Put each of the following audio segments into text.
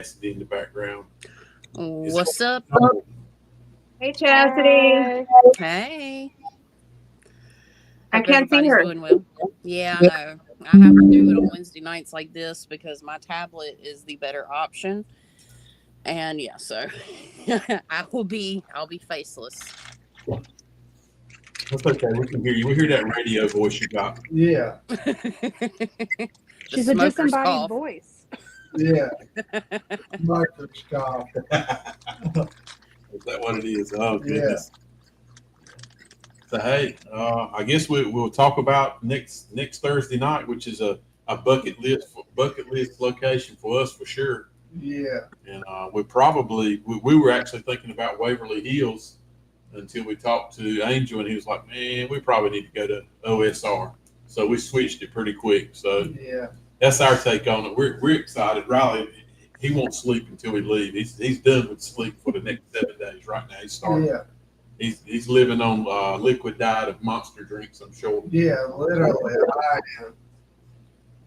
In the background. What's up? Hey, Chastity. Hey. I Hope can't see everybody's her. doing well. Yeah, I know. I have to do it on Wednesday nights like this because my tablet is the better option. And yeah, so I'll be faceless. That's okay. We can hear you. We hear that radio voice you got. Yeah, The She's a smoker's disembodied cough. voice. yeah. Smoker's cough. Is that what it is? Oh goodness. So hey, I guess we'll talk about next Thursday night, which is a bucket list location for us for sure. Yeah. And we were actually thinking about Waverly Hills until we talked to Angel, and he was like, "Man, we probably need to go to OSR." So we switched it pretty quick. So Yeah. that's our take on it. We're excited. Riley, he won't sleep until we leave. He's done with sleep for the next 7 days. Right now, he's starting. Yeah. He's living on liquid diet of monster drinks, I'm sure. Yeah, literally.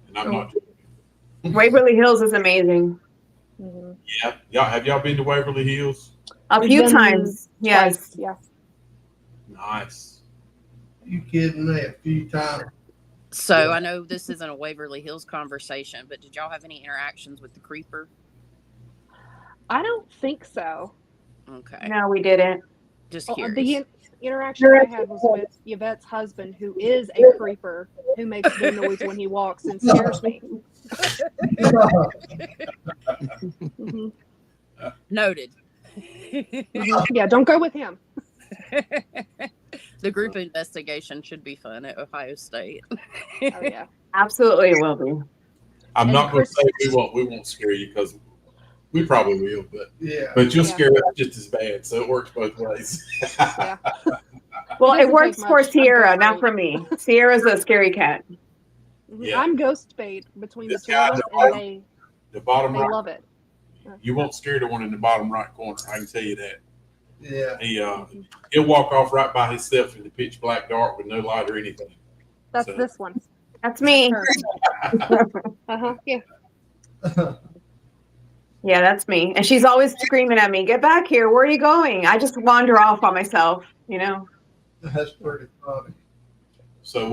And I'm not joking. Waverly Hills is amazing. Yeah. Have y'all been to Waverly Hills? A We've few been times. Yes. Twice, yeah. Nice. You kidding me? A few times. So I know this isn't a Waverly Hills conversation, but did y'all have any interactions with the creeper? I don't think so. Okay. No, we didn't. Just The curious. interaction I had was with Yvette's husband, who is a creeper, who makes the noise when he walks and scares me. Mhm. Noted. Yeah, don't go with him. The group investigation should be fun at Ohio State. Oh yeah. Absolutely it will be. I'm And not going to Chris- say we won't scare you because we probably will, Yeah. but you'll Yeah. scare us just as bad. So it works both ways. Yeah. Well, It it doesn't works take for much. I'm Sierra, ghost not bait. for me. Sierra's a scary cat. Yeah. I'm ghost bait between This the two of guy us, that and The bottom they right, love it. you won't scare the one in the bottom right corner. I can tell you that. Yeah. He'll walk off right by himself in the pitch black dark with no light or anything. That's So- this one. That's me. Yeah. Yeah, that's me. And she's always screaming at me, "Get back here. Where are you going?" I just wander off on myself, you know. That's pretty funny. So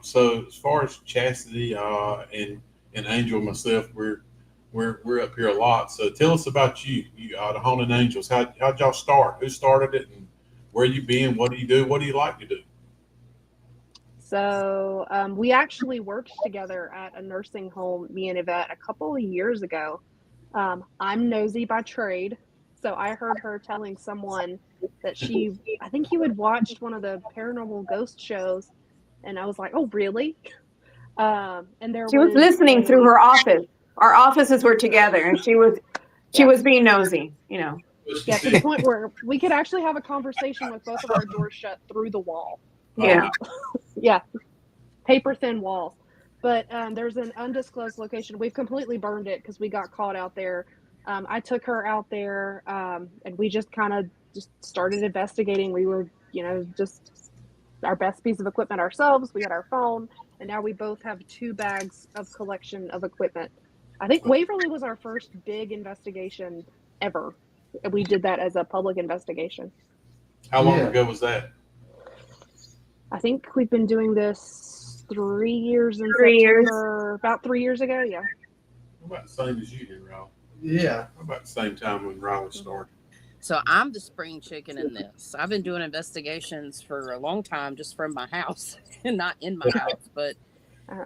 so as far as Chastity and Angel and myself, we're up here a lot. So tell us about you the Haunted Angels. How'd y'all start? Who started it, and where you been? What do you do? What do you like to do? So we actually worked together at a nursing home, me and Yvette, a couple of years ago. I'm nosy by trade, so I heard her telling someone that I think you had watched one of the paranormal ghost shows, and I was like, "Oh, really?" And She was listening through her office. Our offices were together, and she was being nosy, you know. Yeah, to the point where we could actually have a conversation with both of our doors shut through the wall. Yeah. Yeah, paper thin walls. But there's an undisclosed location. We've completely burned it because we got caught out there. I took her out there, and we just kind of just started investigating. We were, just our best piece of equipment ourselves. We had our phone, and now we both have 2 bags of collection of equipment. I think Waverly was our first big investigation ever. We did that as a public investigation. How long Yeah. ago was that? I think we've been doing this 3 years in 3 years. September, about 3 years ago. Yeah. About the same as you did, Riley. Yeah. About the same time when Riley started. So I'm the spring chicken in this. I've been doing investigations for a long time just from my house. Not in my house, but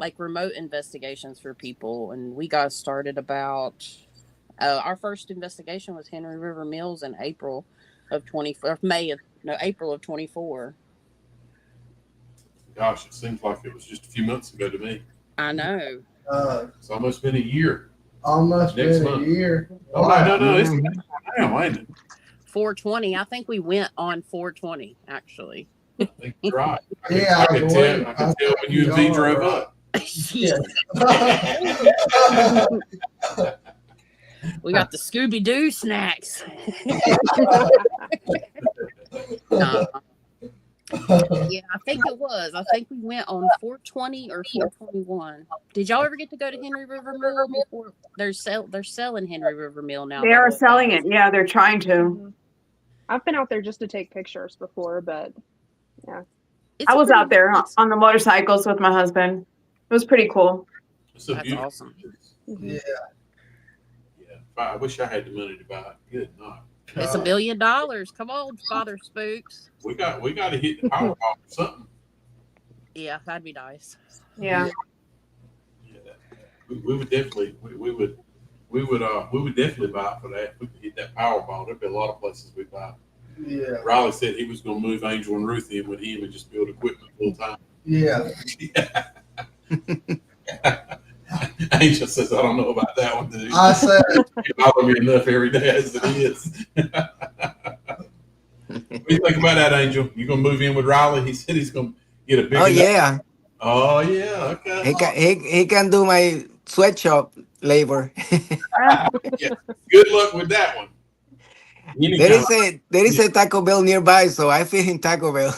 like remote investigations for people. And we got started about our first investigation was Henry River Mills in April of April of 24. Gosh, it seems like it was just a few months ago to me. I know. It's almost been a year. Almost Next been month. a year. Oh, no, it's now, ain't it? 420. I think we went on 420 actually. I think you're right. Yeah, I can tell when you and V drove up. Yeah. We got the Scooby Doo snacks. Yeah, I think it was. I think we went on 420 or 421. Did y'all ever get to go to Henry River Mill before? They're selling Henry River Mill now. They by are all selling it. accounts. Yeah, they're trying to. Mhm. I've been out there just to take pictures before, but yeah. It's I a was pretty. out there It's on the motorcycles with my husband. It was pretty cool. It's a that's beautiful. awesome. Mhm. Yeah. Yeah. I wish I had the money to buy it. Good night. It's $1 billion. Come on, Father Spooks. We got to hit the Powerball or something. Yeah, that'd be nice. Yeah. Yeah, we would definitely definitely buy it for that. If we could hit that Powerball, there'd be a lot of places we buy. Yeah. Riley said he was going to move Angel and Ruth in with him and just build equipment full time. Yeah. Angel says, I don't know about that one, dude. I said, It bothers me enough every day as it is. What do you think about that, Angel? You gonna move in with Riley? He said he's gonna get a big. Oh yeah, Oh yeah. Okay. he can do my sweatshop labor. Yeah. Good luck with that one. There is a Taco Bell nearby, so I feed him Taco Bell.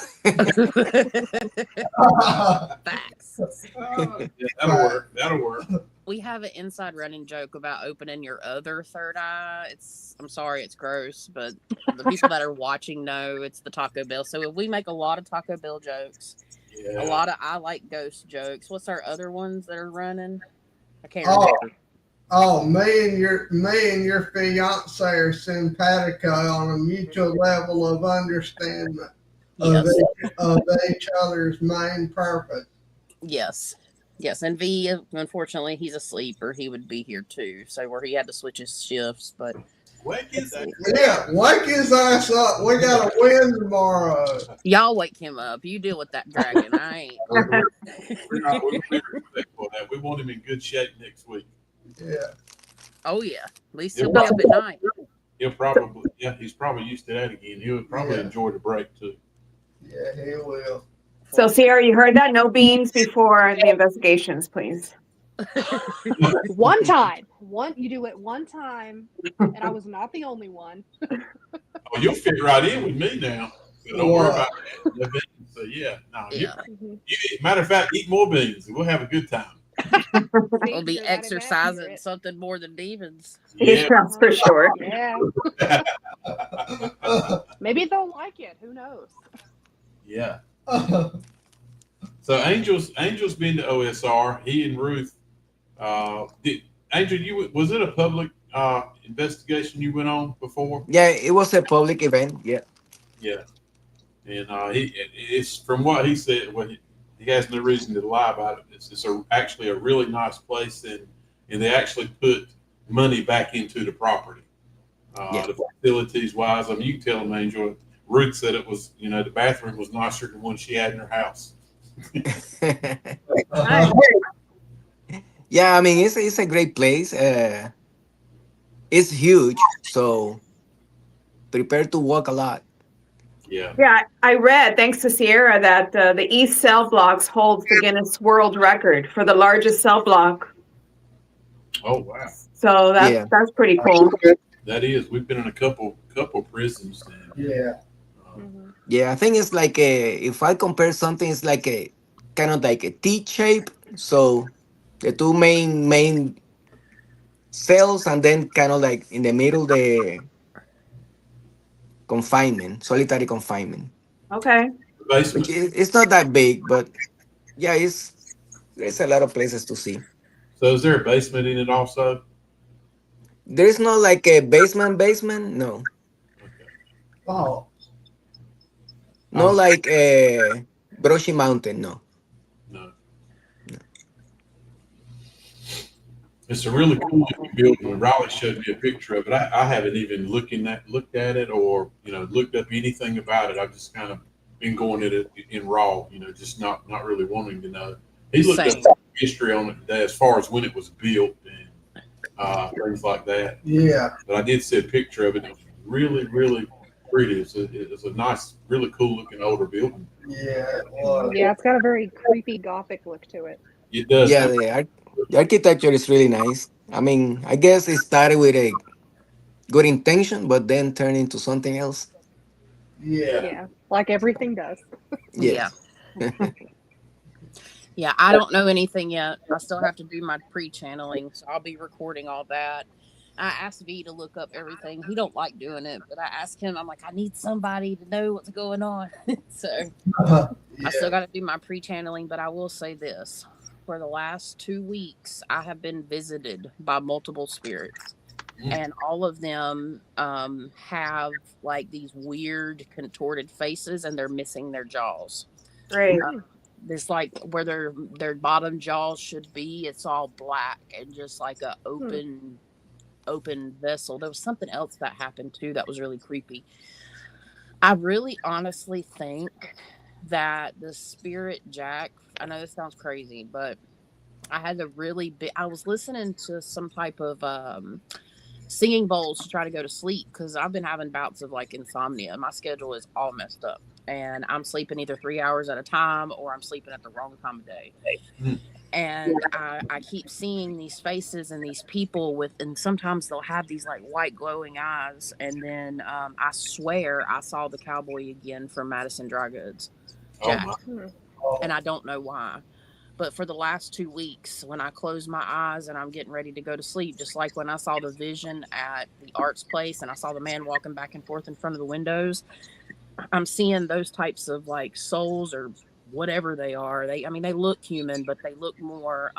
Facts. Yeah, that'll work. That'll work. We have an inside running joke about opening your other third eye. I'm sorry, it's gross, but the people that are watching know it's the Taco Bell. So we make a lot of Taco Bell jokes, Yeah. a lot of I like ghost jokes. What's our other ones that are running? I can't Oh. remember. oh, me and your fiance are simpatico on a mutual level of understanding Yes, of each other's main purpose. yes, yes. And V, unfortunately, he's asleep, or he would be here too. So where he had to switch his shifts, but Wake is that? Yeah, wake his ass up. We got a win tomorrow. y'all wake him up. You deal with that dragon. I ain't. We're not respectful of that. We want him in good shape next week. Yeah. Oh yeah, at least he'll be up at night. He'll probably, he's probably used to that again. He'll probably Yeah. enjoy the break too. Yeah, he will. So, Sierra, you heard that? No beans before the investigations, please. One time. You do it one time, and I was not the only one. Oh, you'll fit right in with me now. So don't worry about that. The beans. So yeah, no. Yeah, Matter of fact, eat more beans. We'll have a good time. we'll be exercising something more than demons. Yeah. That's for sure. Yeah. Maybe they'll like it. Who knows? Yeah. So Angel's been to OSR. He and Ruth. Angel, was it a public investigation you went on before? Yeah, it was a public event. Yeah. Yeah. And it's from what he said. He has no reason to lie about it. It's actually a really nice place, and they actually put money back into the property. The facilities wise, I mean, you can tell them, Angel. Ruth said it was, the bathroom was nicer than one she had in her house. Yeah, I mean it's a great place. It's huge, so prepare to walk a lot. Yeah. Yeah, I read, thanks to Sierra, that the East Cell Blocks holds the Guinness World Record for the largest cell block. Oh wow. So that's pretty cool. That is. We've been in a couple prisons. And, Yeah. Yeah, I think it's like if I compare something, it's like a kind of like a T shape. So the two main cells, and then kind of like in the middle the confinement, solitary confinement. Okay. basement. It's not that big, but yeah, there's a lot of places to see. So is there a basement in it also? There's not like a basement, no. Okay. Oh. Not like a Brushy Mountain, no. No. It's a really cool looking building. Riley showed me a picture of it. I haven't even looked at it or looked up anything about it. I've just kind of been going at it in raw, just not really wanting to know. He looked up history on it today as far as when it was built and things like that. Yeah. But I did see a picture of it. It was really, really pretty. It's a nice, really cool looking older building. Yeah. It was. Yeah, it's got a very creepy gothic look to it. It does. Yeah, the architecture is really nice. I mean, I guess it started with a good intention, but then turned into something else. Yeah. Yeah, like everything does. Yes. Yeah, I don't know anything yet. I still have to do my pre-channeling, so I'll be recording all that. I asked V to look up everything. He don't like doing it, but I asked him, I'm like, I need somebody to know what's going on. So I still got to do my pre-channeling, but I will say this. For the last 2 weeks, I have been visited by multiple spirits. And all of them have like these weird contorted faces and they're missing their jaws. Great. There's like where their bottom jaws should be, it's all black and just like a open vessel. There was something else that happened too that was really creepy. I really honestly think that the spirit Jack, I know this sounds crazy, but I had to really be, I was listening to some type of singing bowls to try to go to sleep because I've been having bouts of like insomnia. My schedule is all messed up and I'm sleeping either 3 hours at a time or I'm sleeping at the wrong time of day. And I keep seeing these faces and these people with, and sometimes they'll have these like white glowing eyes. And then I swear I saw the cowboy again from Madison Dry Goods, Jack. And I don't know why. But for the last 2 weeks, when I close my eyes and I'm getting ready to go to sleep, just like when I saw the vision at the arts place and I saw the man walking back and forth in front of the windows, I'm seeing those types of like souls or whatever they are. They look human, but they look more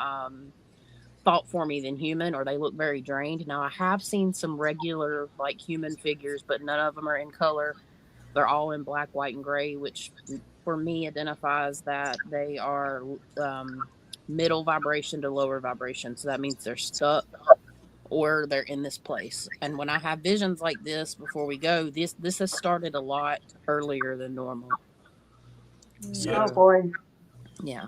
thought for me than human, or they look very drained. Now, I have seen some regular like human figures, but none of them are in color. They're all in black, white, and gray, which for me identifies that they are middle vibration to lower vibration. So that means they're stuck or they're in this place. And when I have visions like this before we go, this has started a lot earlier than normal. Oh boy. Yeah.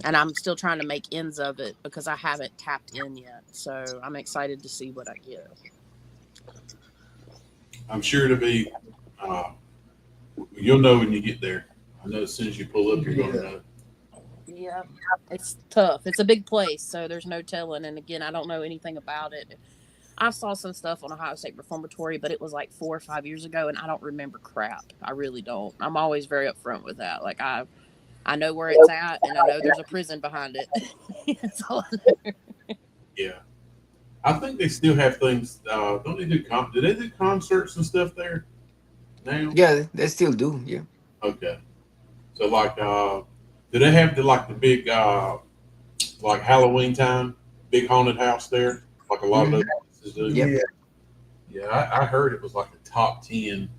And I'm still trying to make ends of it because I haven't tapped in yet. So I'm excited to see what I get. I'm sure to be, you'll know when you get there. I know as soon as you pull up, you're going to know. Yeah, it's tough. It's a big place, so there's no telling. And again, I don't know anything about it. I saw some stuff on Ohio State Reformatory, but it was like 4 or 5 years ago, and I don't remember crap. I really don't. I'm always very upfront with that. Like I know where it's at, and I know there's a prison behind it. That's all I know. Yeah. I think they still have things. Don't they do do they do concerts and stuff there now? Yeah, they still do. Yeah. Okay. So like, do they have the big like Halloween time big haunted house there? Like a lot of those places do. Yep. Yeah. I heard it was like a top 10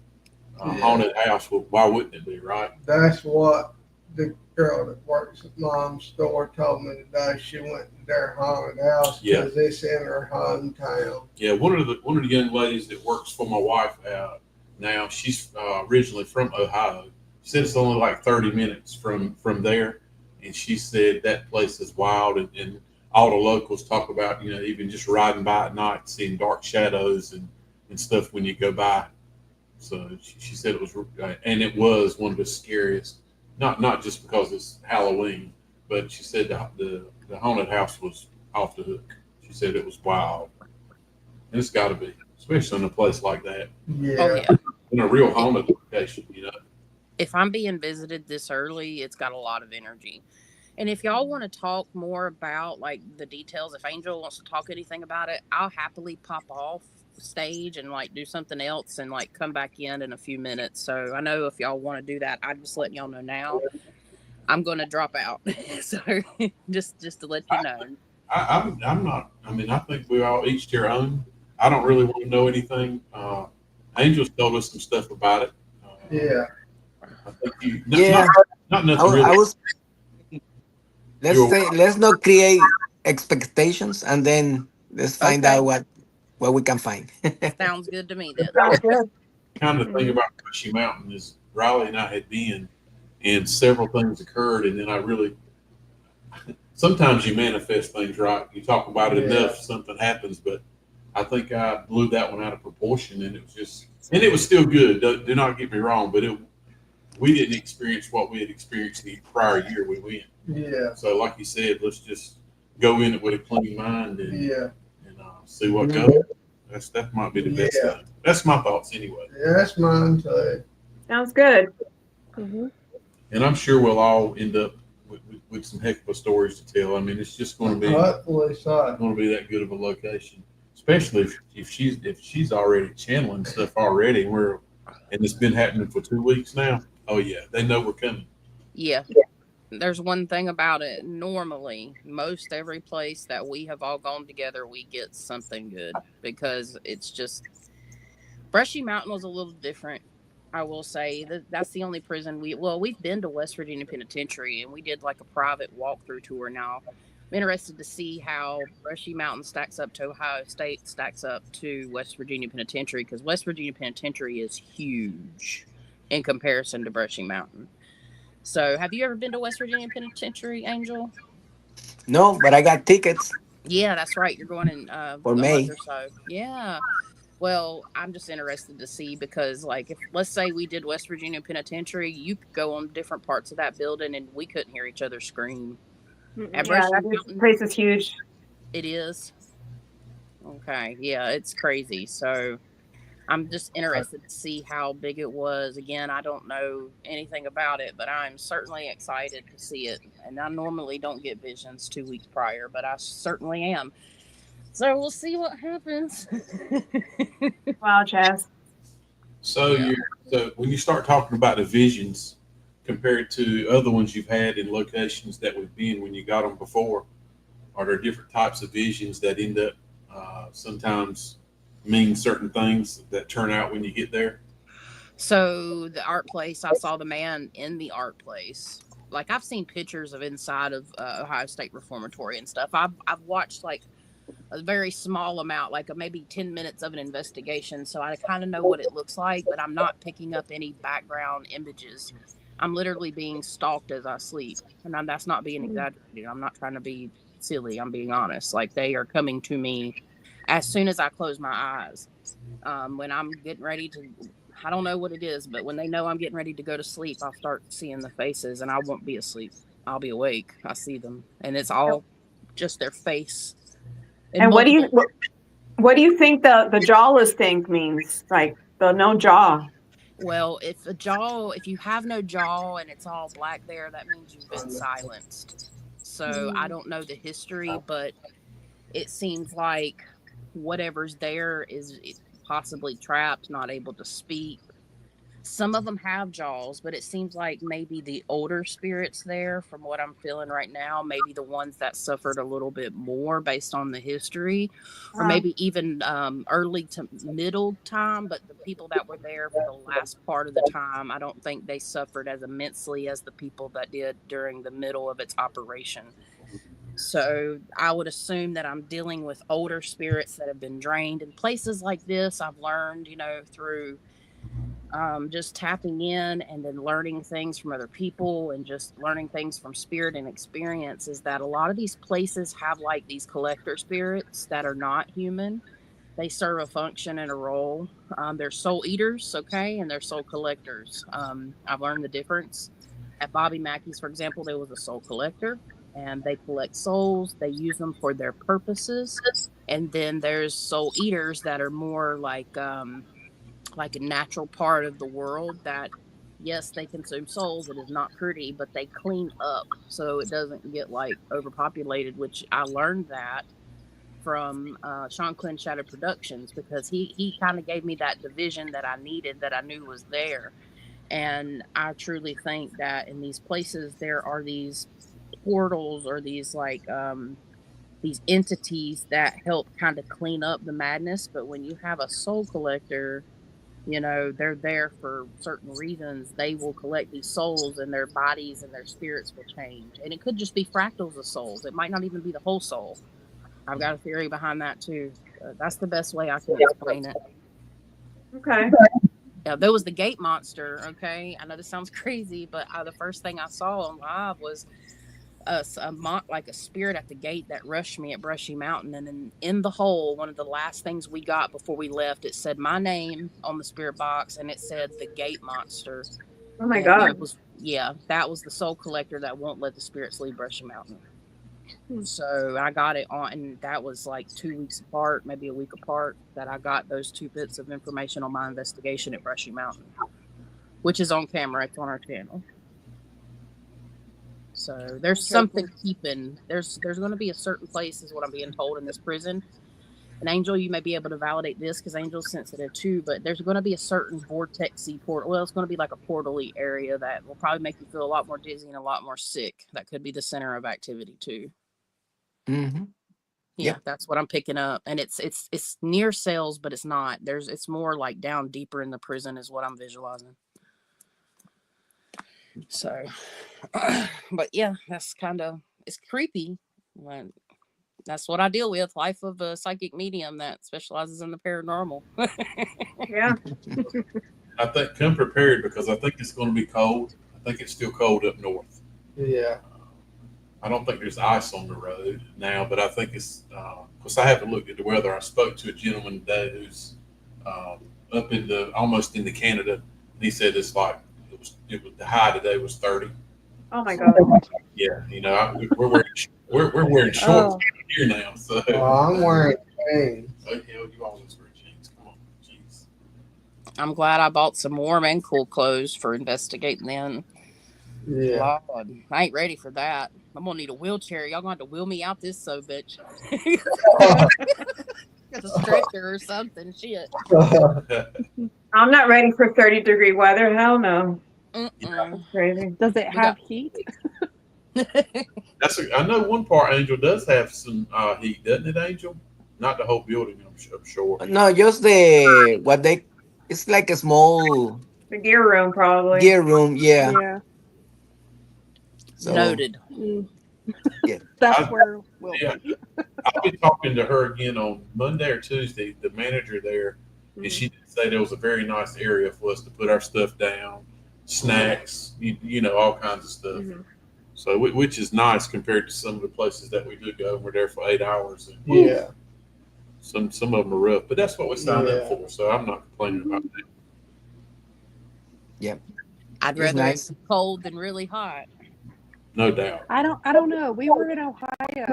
haunted house. Well, why wouldn't it be, right? That's what the girl that works at Mom's store told me today. She went to their haunted house because it's in her hometown. Yeah, one of the young ladies that works for my wife now, she's originally from Ohio. She said it's only like 30 minutes from there, and she said that place is wild, and all the locals talk about, even just riding by at night, seeing dark shadows and stuff when you go by. So she said it was, and it was one of the scariest. Not just because it's Halloween, but she said the haunted house was off the hook. She said it was wild. And it's got to be, especially in a place like that. Yeah. Oh, yeah. In a real haunted location, If I'm being visited this early, it's got a lot of energy. And if y'all want to talk more about like the details, if Angel wants to talk anything about it, I'll happily pop off stage and like do something else and like come back in a few minutes. So I know if y'all want to do that, I'm just letting y'all know now. I'm going to drop out. So just to let you know. I'm not. I mean, I think we all each to their own. I don't really want to know anything. Angel's told us some stuff about it. Yeah. I think Yeah. not nothing really. Let's not create expectations and then let's find out what we can find. Sounds good to me then. Sounds good. Kind of thing about Bushy Mountain is Riley and I had been, and several things occurred, and then sometimes you manifest things, right? You talk about it enough, something happens, but I think I blew that one out of proportion, and it was still good. Do not get me wrong, but we didn't experience what we had experienced the prior year we went. Yeah. So like you said, let's just go in it with a clean mind and see what goes. That might be the best thing. That's my thoughts anyway. Yeah, that's mine too. Sounds good. Mm-hmm. And I'm sure we'll all end up with some heck of a stories to tell. I mean, it's just going to be Hopefully so. going to be that good of a location, especially if she's already channeling stuff already. And it's been happening for 2 weeks now. Oh yeah, they know we're coming. Yeah. There's one thing about it. Normally, most every place that we have all gone together, we get something good because it's just Brushy Mountain was a little different. I will say that's the only prison we've been to West Virginia Penitentiary and we did like a private walkthrough tour. Now, I'm interested to see how Brushy Mountain stacks up to Ohio State, stacks up to West Virginia Penitentiary because West Virginia Penitentiary is huge in comparison to Brushy Mountain. So, have you ever been to West Virginia Penitentiary, Angel? No, but I got tickets Yeah, that's right. You're going in for a month May. or so. Yeah. Well, I'm just interested to see because, like, if let's say we did West Virginia Penitentiary, you could go on different parts of that building and we couldn't hear each other scream. At Yeah, Brushy that Mountain, place is huge. it is. Okay. Yeah, it's crazy. So I'm just interested to see how big it was. Again, I don't know anything about it, but I'm certainly excited to see it. And I normally don't get visions 2 weeks prior, but I certainly am. So we'll see what happens. Wow, Chaz. So Yeah. so when you start talking about the visions compared to other ones you've had in locations that we've been when you got them before, are there different types of visions that end up sometimes mean certain things that turn out when you get there? So the art place, I saw the man in the art place. Like I've seen pictures of inside of Ohio State Reformatory and stuff. I've watched like a very small amount, like maybe 10 minutes of an investigation. So I kind of know what it looks like, but I'm not picking up any background images. I'm literally being stalked as I sleep. And that's not being exaggerated. I'm not trying to be silly. I'm being honest. Like they are coming to me as soon as I close my eyes. When I'm getting ready to, I don't know what it is, but when they know I'm getting ready to go to sleep, I'll start seeing the faces and I won't be asleep. I'll be awake. I see them. And it's all just their face. And what do you think the jawless thing means? Like the no jaw. Well, if you have no jaw and it's all black there, that means you've been silenced. So I don't know the history, but it seems like whatever's there is possibly trapped, not able to speak. Some of them have jaws, but it seems like maybe the older spirits there, from what I'm feeling right now, maybe the ones that suffered a little bit more based on the history, or maybe even early to middle time. But the people that were there for the last part of the time, I don't think they suffered as immensely as the people that did during the middle of its operation. So I would assume that I'm dealing with older spirits that have been drained. In places like this, I've learned, through just tapping in and then learning things from other people and just learning things from spirit and experience is that a lot of these places have like these collector spirits that are not human. They serve a function and a role. They're soul eaters, okay, and they're soul collectors. I've learned the difference. At Bobby Mackey's, for example, there was a soul collector and they collect souls. They use them for their purposes. And then there's soul eaters that are more like a natural part of the world that yes they consume souls. It is not pretty, but they clean up so it doesn't get like overpopulated, which I learned that from Sean Quinn Shadow Productions because he kind of gave me that division that I needed, that I knew was there. And I truly think that in these places there are these portals or these entities that help kind of clean up the madness. But when you have a soul collector, they're there for certain reasons. They will collect these souls and their bodies and their spirits will change. And it could just be fractals of souls. It might not even be the whole soul. I've got a theory behind that too. That's the best way I can explain it. Okay. Yeah, there was the gate monster. Okay. I know this sounds crazy, but the first thing I saw on live was like a spirit at the gate that rushed me at Brushy Mountain. And then in the hole, one of the last things we got before we left, it said my name on the spirit box and it said the gate monster. Oh my And God. that was the soul collector that won't let the spirits leave Brushy Mountain. So I got it on, and that was like 2 weeks apart, maybe a week apart, that I got those 2 bits of information on my investigation at Brushy Mountain. which is on camera. It's on our channel. So there's Okay. something keeping. There's going to be a certain place, is what I'm being told, in this prison. And Angel, you may be able to validate this because Angel's sensitive too. But there's going to be a certain vortexy portal. Well, it's going to be like a portal-y area that will probably make you feel a lot more dizzy and a lot more sick. That could be the center of activity too. Mm-hmm. Yeah, Yep. that's what I'm picking up. And it's near cells, but it's not. It's more like down deeper in the prison is what I'm visualizing. So, but yeah, that's it's creepy. But that's what I deal with. Life of a psychic medium that specializes in the paranormal. Yeah. I think come prepared because I think it's going to be cold. I think it's still cold up north. Yeah. I don't think there's ice on the road now, but I think it's because I haven't looked at the weather. I spoke to a gentleman today who's up in almost into Canada, and he said it's like it was the high today was 30. Oh my God. Yeah, we're wearing shorts here now. So I'm wearing jeans. oh hell, you always wear jeans. Come on, jeans. I'm glad I bought some warm and cool clothes for investigating then. Yeah. Lord, I ain't ready for that. I'm gonna need a wheelchair. Y'all gonna have to wheel me out this bitch. Got a stretcher or something. Shit. I'm not ready for 30-degree weather. Hell no. Mm-mm. Crazy. Does it have heat? I know one part Angel does have some heat, doesn't it, Angel? Not the whole building, I'm sure. No, just it's like a small The gear room, probably. gear room. Yeah. Yeah. So, Noted. Yeah. That's where we'll Yeah. be. I'll be talking to her again on Monday or Tuesday, the manager there, and she did say there was a very nice area for us to put our stuff down, snacks, you know, all kinds of stuff. Mhm. So, which is nice compared to some of the places that we do go. We're there for 8 hours, and Yeah. some of them are rough, but that's what we signed up for. So I'm not complaining about that. I'd It's rather nice. it be cold than really hot. No doubt. I don't know. We were in Ohio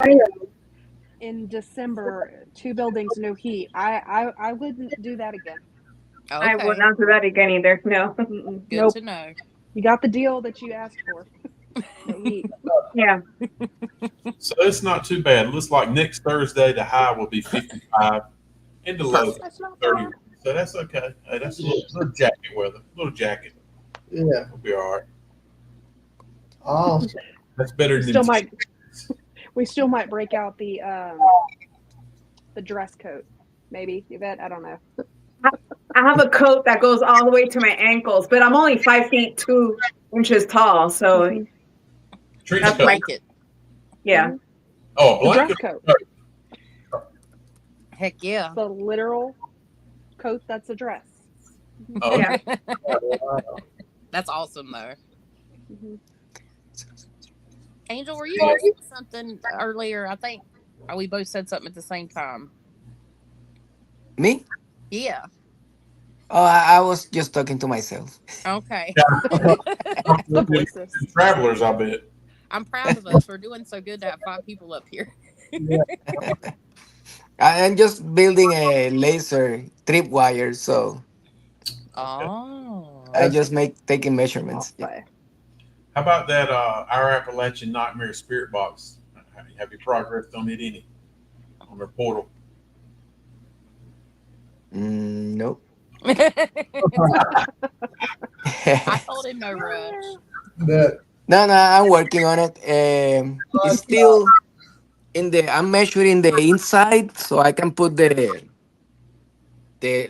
in December, 2 buildings, no heat. I wouldn't do that again. I Okay, would not do that again either. No. Mm-mm. good Nope. to know. You got the deal that you asked for. No heat. Yeah. So it's not too bad. It looks like next Thursday the high will be 55 and the low That's not 30. bad. So that's okay. Hey, that's a little jacket weather. Little jacket. Yeah. We'll be all right. Awesome. That's better We than still might break out the dress coat. Maybe, Yvette. I don't know. I have a coat that goes all the way to my ankles, but I'm only 5 feet 2 inches tall. So Mhm. trench That's coat. Blanket. yeah. Oh, The dress blanket. coat. Heck yeah. The literal coat that's a dress. Oh, Yeah. That's awesome though. Mhm. Angel, were you saying something earlier? I think we both said something at the same time. Me? Yeah. Oh, I was just talking to myself. Okay. The voices. travelers, I bet. I'm proud of us for doing so good to have 5 people up here. I'm just building a laser tripwire, so Oh. I just taking measurements. Yeah. Play. How about that? Our Appalachian Nightmare Spirit Box. Have you progressed on it any? On their portal? Nope. I told him no rush. That No, I'm working on it. It's still I'm measuring the inside so I can put the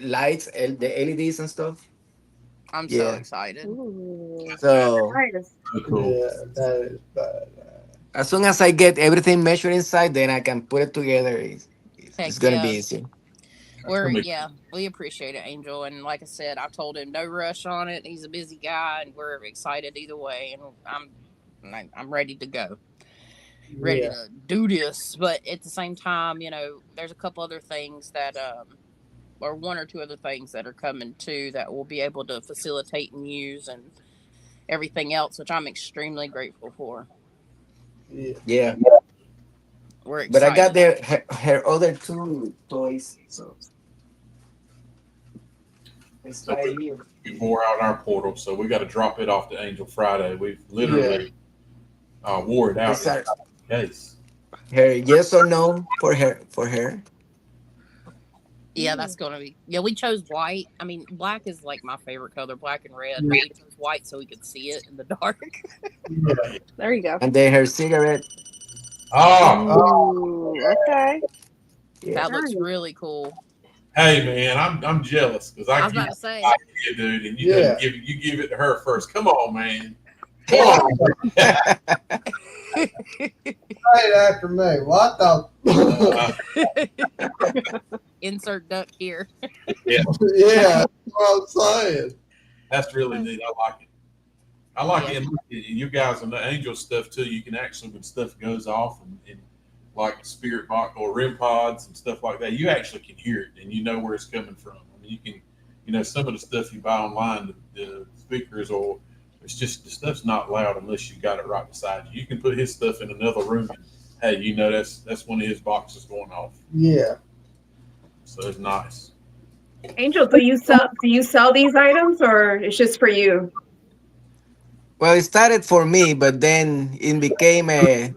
lights, the LEDs and stuff. I'm so Yeah. excited. Ooh. So Nice. So cool. yeah, that is bad. as soon as I get everything measured inside, then I can put it together. Heck It's gonna yeah. be easy. We appreciate it, Angel. And like I said, I told him no rush on it. He's a busy guy, and we're excited either way. And I'm ready to go, ready Yeah. to do this. But at the same time, you know, there's a couple other things that, or 1 or 2 other things that are coming too that we'll be able to facilitate and use and everything else, which I'm extremely grateful for. Yeah. We're excited. But I got her other 2 toys. So It's So right here. we wore out our portal, so we got to drop it off to Angel Friday. We've literally wore it out It's a, in case. her yes or no for her for her. Yeah, that's gonna be. Yeah, we chose white. I mean, black is like my favorite color, black and red. But we chose white so we could see it in the dark. Yeah. There you go. And then her cigarette. Oh, Ooh, okay. Yeah. That looks Nice. really cool. hey man, I'm jealous because I I was give about to say, you, dude, and you Yeah. give it to her first. Come on, man. Come Yeah. on. Right after me. What the? insert duck here. Yeah, Yeah, that's what I'm saying. that's really neat. I like it. I like it. And look, you guys on the angel stuff too. You can actually, when stuff goes off and like spirit box or REM pods and stuff like that, you actually can hear it and you know where it's coming from. I mean, you can, some of the stuff you buy online, the speakers, or it's just the stuff's not loud unless you got it right beside you. You can put his stuff in another room and hey, that's one of his boxes going off. Yeah. So it's nice. Angel, do you sell these items or it's just for you? Well, it started for me, but then it became a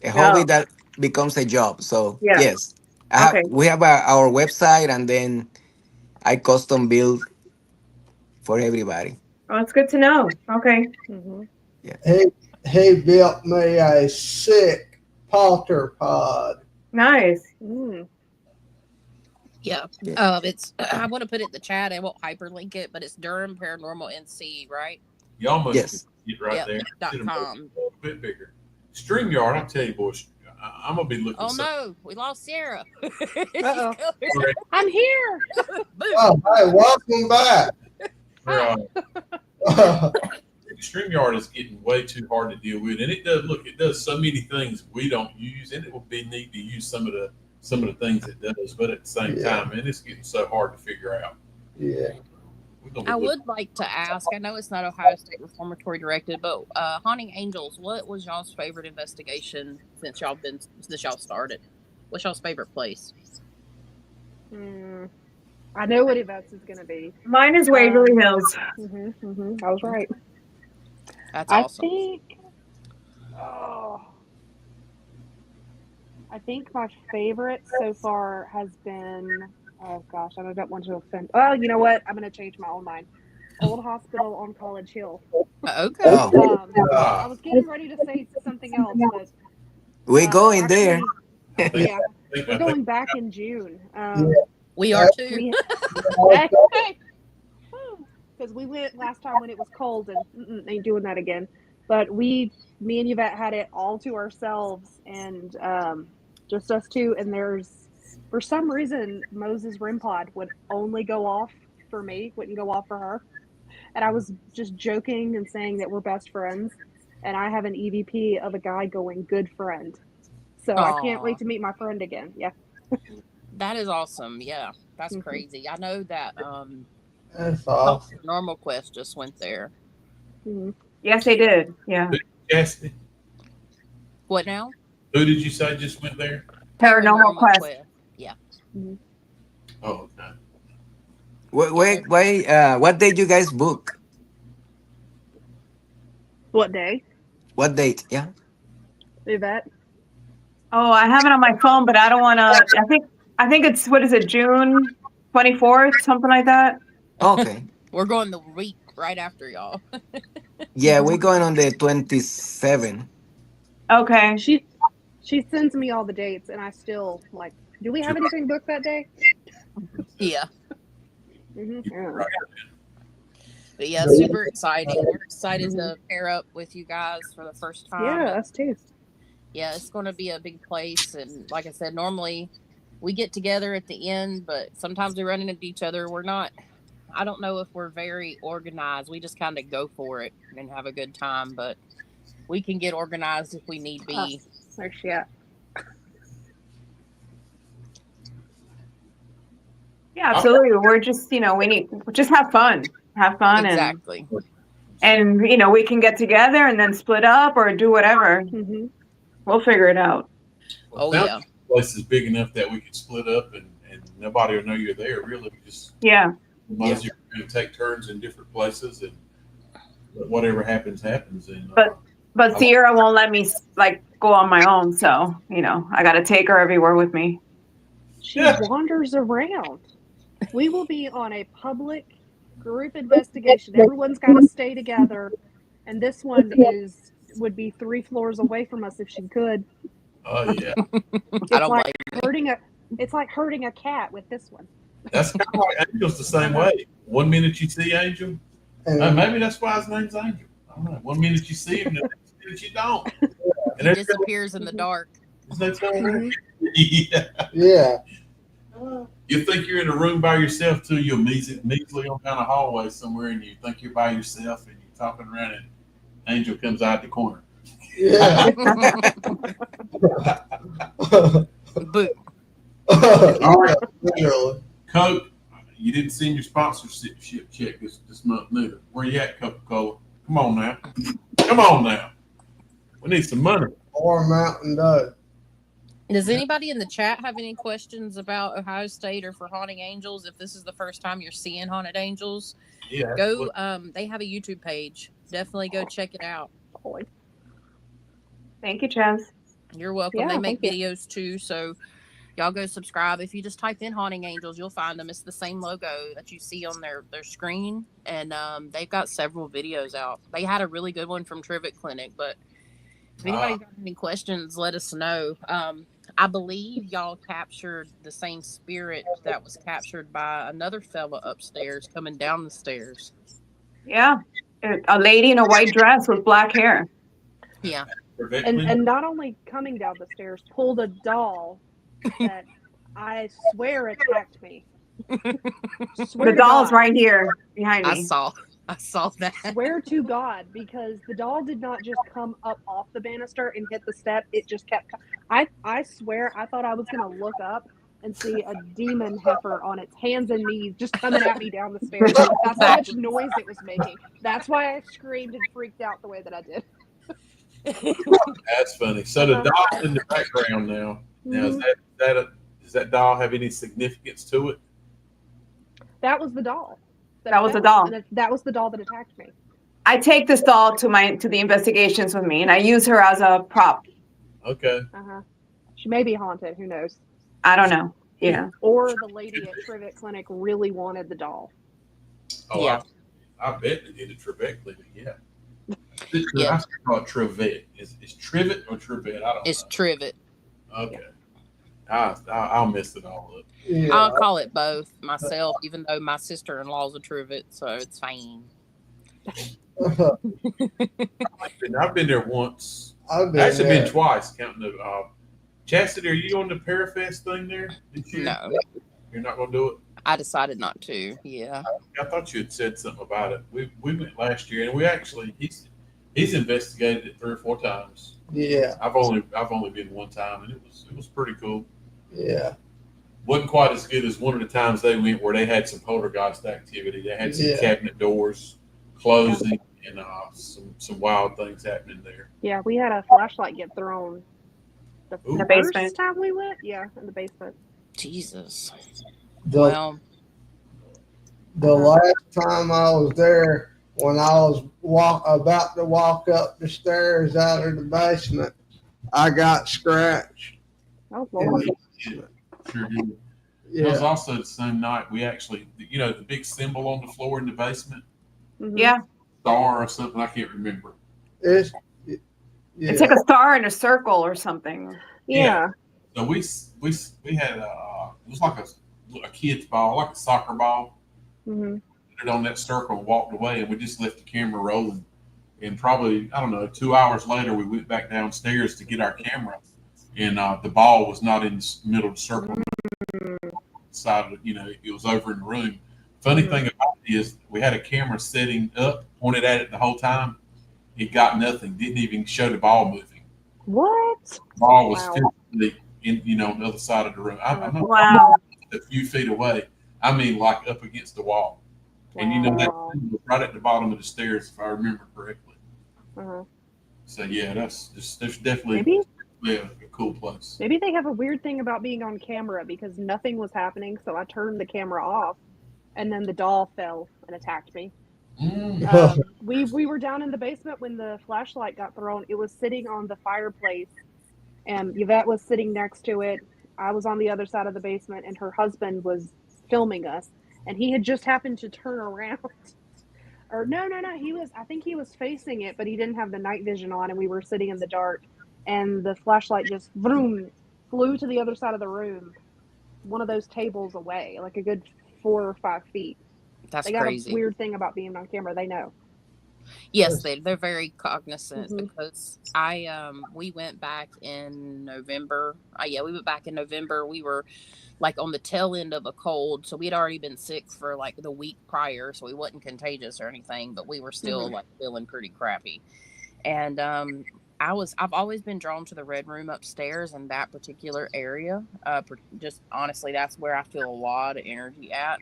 hobby Oh, that becomes a job. So yeah. yes, Okay. we have our website, and then I custom build for everybody. Well, it's good to know. Okay. Mm-hmm. He built me a sick palter pod. Nice. Mm. Yeah. Yeah. It's. I want to put it in the chat. I won't hyperlink it, but it's Durham Paranormal NC, right? You almost Yes. get right there. .com. A little bit bigger. StreamYard, I'll tell you, boys, I'm gonna be looking. Oh no, we lost Sarah. Uh-oh. Sorry. I'm here. Boom. Oh, hey, welcome back. StreamYard is getting way too hard to deal with, and it does so many things we don't use, and it would be neat to use some of the things it does, but at the same time, man, it's getting so hard to figure out. Yeah. I would like to ask. I know it's not Ohio State Reformatory directed, but Haunting Angels. What was y'all's favorite investigation since y'all started? What's y'all's favorite place? I know what Yvette's is going to be. Mine is Waverly Hills. I was right. That's awesome. I think my favorite so far has been, oh gosh, I don't want to offend. Well, you know what? I'm going to change my own mind. Old Hospital on College Hill. Okay. Oh, I was getting ready to say something else, but we're going there. yeah, we're going back in June. We are too. Because we went last time when it was cold, and ain't doing that again. But me and Yvette had it all to ourselves, and just us two. And for some reason, Moses' REM pod would only go off for me, wouldn't go off for her. And I was just joking and saying that we're best friends. And I have an EVP of a guy going good friend. So I can't wait to meet my friend again. Yeah. That is awesome. Yeah, that's crazy. I know that That's awesome. Normal Quest just went there. Yes, they did. Yeah. Cassidy, What now? who did you say just went there? Paranormal Quest. Yeah. Oh, okay. What date you guys book? What day? What date? Yeah. Yvette? Oh, I have it on my phone, but I don't want to. I think it's, what is it, June 24th, something like that. Okay. We're going the week right after y'all. Yeah, we're going on the 27th. Okay. She sends me all the dates, and I still like. Do we have anything booked that day? Yeah. Yeah. But yeah, super exciting. We're excited to pair up with you guys for the first time. Yeah, us too. Yeah, it's going to be a big place. And like I said, normally we get together at the end, but sometimes we run into each other. I don't know if we're very organized. We just kind of go for it and have a good time, but we can get organized if we need be. Where's she at? Yeah, absolutely. We're just, we just have fun. Have fun. Exactly. And we can get together and then split up or do whatever. We'll figure it out. Well, yeah. The place is big enough that we could split up and nobody will know you're there, really. Yeah. Most you're going to take turns in different places, and whatever happens, happens. And But Sierra won't let me like go on my own, so I got to take her everywhere with me. She wanders around. We will be on a public group investigation. Everyone's got to stay together, and this one would be 3 floors away from us if she could. oh yeah, I don't like blame it's like herding a cat with this one. that's kind of like Angel's the same way. One minute you see Angel, maybe that's why his name's Angel. I don't know. One minute you see him, the next minute you don't. He disappears in the dark. Yeah. You think you're in a room by yourself till you're measly on down a hallway somewhere, and you think you're by yourself, and you're talking around, and Angel comes out the corner. Yeah. Boo. All right. Coke, you didn't send your sponsorship check this month neither. Where you at, Coca-Cola? Come on now. Come on now. We need some money. Or Mountain Dew. Does anybody in the chat have any questions about Ohio State or for Haunting Angels? If this is the first time you're seeing Haunted Angels, go. They have a YouTube page. Definitely go check it out. Thank you, Chaz. You're welcome. They make videos too, so y'all go subscribe. If you just type in Haunting Angels, you'll find them. It's the same logo that you see on their screen, and they've got several videos out. They had a really good one from Trivet Clinic, but if anybody's got any questions, let us know. I believe y'all captured the same spirit that was captured by another fella upstairs coming down the stairs. Yeah, a lady in a white dress with black hair. Yeah. And not only coming down the stairs, pulled a doll that I swear attacked me. The doll's right here behind me. I saw that. Swear to God, because the doll did not just come up off the banister and hit the step. It just kept. I swear, I thought I was going to look up and see a demon heifer on its hands and knees just coming at me down the stairs. That's how much noise it was making. That's why I screamed and freaked out the way that I did. That's funny. So the doll's in the background now. Now, does that doll have any significance to it? That was the doll. That was the doll. That was the doll that attacked me. I take this doll to the investigations with me, and I use her as a prop. Okay. She may be haunted. Who knows? I don't know. Yeah. Or the lady at Trivet Clinic really wanted the doll. Oh, yeah. I bet they did a Trivet Clinic. Yeah. I call it Trivet. Is Trivet or Trivet? I don't know. It's Trivet. Okay. I'll mess it all up. Yeah. I'll call it both myself, even though my sister-in-law's a Trivet, so it's fine. I've been there once. I've been twice, counting the Chastity. Are you on the Parafest thing there? No. You're not going to do it? I decided not to. Yeah. I thought you had said something about it. We went last year, and we actually he's investigated it 3 or 4 times. Yeah. I've only been one time, and it was pretty cool. Yeah. Wasn't quite as good as one of the times they went where they had some poltergeist activity. They had some cabinet doors closing and some wild things happening there. Yeah, we had a flashlight get thrown the basement. First time we went. Yeah, in the basement. Jesus. The Uh-huh. last time I was there, when I was about to walk up the stairs out of the basement, I got scratched. Oh, Lord. Sure did. Yeah. It was also the same night we actually, the big symbol on the floor in the basement. Mm-hmm. Yeah. Star or something, I can't remember. It's like a star in a circle or something. Yeah. So we had it was like a kid's ball, like a soccer ball. Mm-hmm. Put it on that circle and walked away, and we just left the camera rolling. And probably, I don't know, 2 hours later, we went back downstairs to get our camera, and the ball was not in the middle of the circle. Side of it was over in the room. Funny thing about it is we had a camera setting up, pointed at it the whole time. It got nothing. Didn't even show the ball moving. What? The ball was physically on the other side of the room. I'm a few feet away. I mean, like up against the wall. And that was right at the bottom of the stairs, if I remember correctly. Uh-huh. So yeah, there's definitely a cool place. Maybe they have a weird thing about being on camera because nothing was happening, so I turned the camera off. and then the doll fell and attacked me. We were down in the basement when the flashlight got thrown. It was sitting on the fireplace, and Yvette was sitting next to it. I was on the other side of the basement, and her husband was filming us, and he had just happened to turn around. Or no, I think he was facing it, but he didn't have the night vision on, and we were sitting in the dark, and the flashlight just vroom, flew to the other side of the room, one of those tables away, like a good 4 or 5 feet. That's they got crazy. A weird thing about being on camera. They know. Yes, they're very cognizant because we went back in November. We went back in November. We were like on the tail end of a cold, so we'd already been sick for like the week prior, so we wasn't contagious or anything, but we were still like feeling pretty crappy. And I've always been drawn to the red room upstairs in that particular area. Just honestly, that's where I feel a lot of energy at.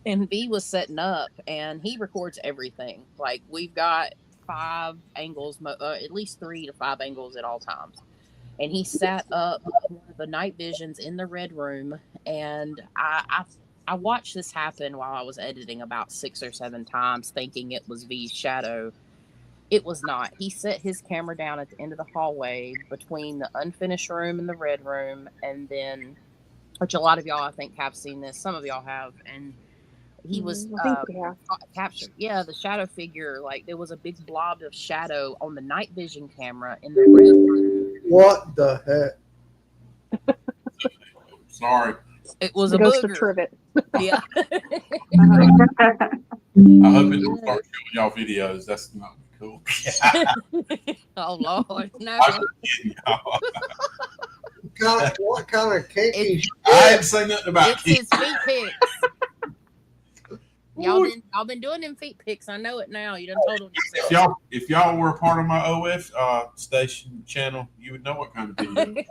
And V was setting up, and he records everything. Like, we've got 5 angles, at least 3 to 5 angles at all times. And he sat up one of the night visions in the red room, and I watched this happen while I was editing about 6 or 7 times, thinking it was V's shadow. It was not. He set his camera down at the end of the hallway between the unfinished room and the red room, and then, which a lot of y'all I think have seen this, some of y'all have, and he was captured. Yeah, the shadow figure, like there was a big blob of shadow on the night vision camera in the red room. What the heck? Sorry. It was the a ghost booger. of Trivet. Yeah. I hope it don't start showing y'all videos. That's not cool. Oh Lord, no. I'm kidding, y'all. What kind of kinky shit? I didn't say nothing about It's his feet pics. Y'all been doing them feet pics. I know it now. You done told them yourself. If y'all were a part of my OF station channel, you would know what kind of video.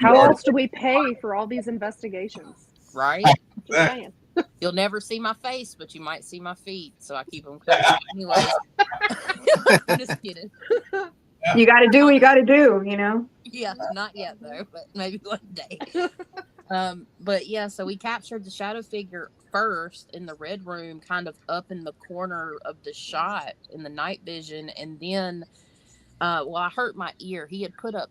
How else do we pay for all these investigations? Right? Just saying. You'll never see my face, but you might see my feet, so I keep them closed. Anyways, I'm just kidding. You got to do what you got to do, you know? Yeah, not yet though, but maybe one day. But yeah, so we captured the shadow figure first in the red room, kind of up in the corner of the shot in the night vision, and then I hurt my ear. He had put up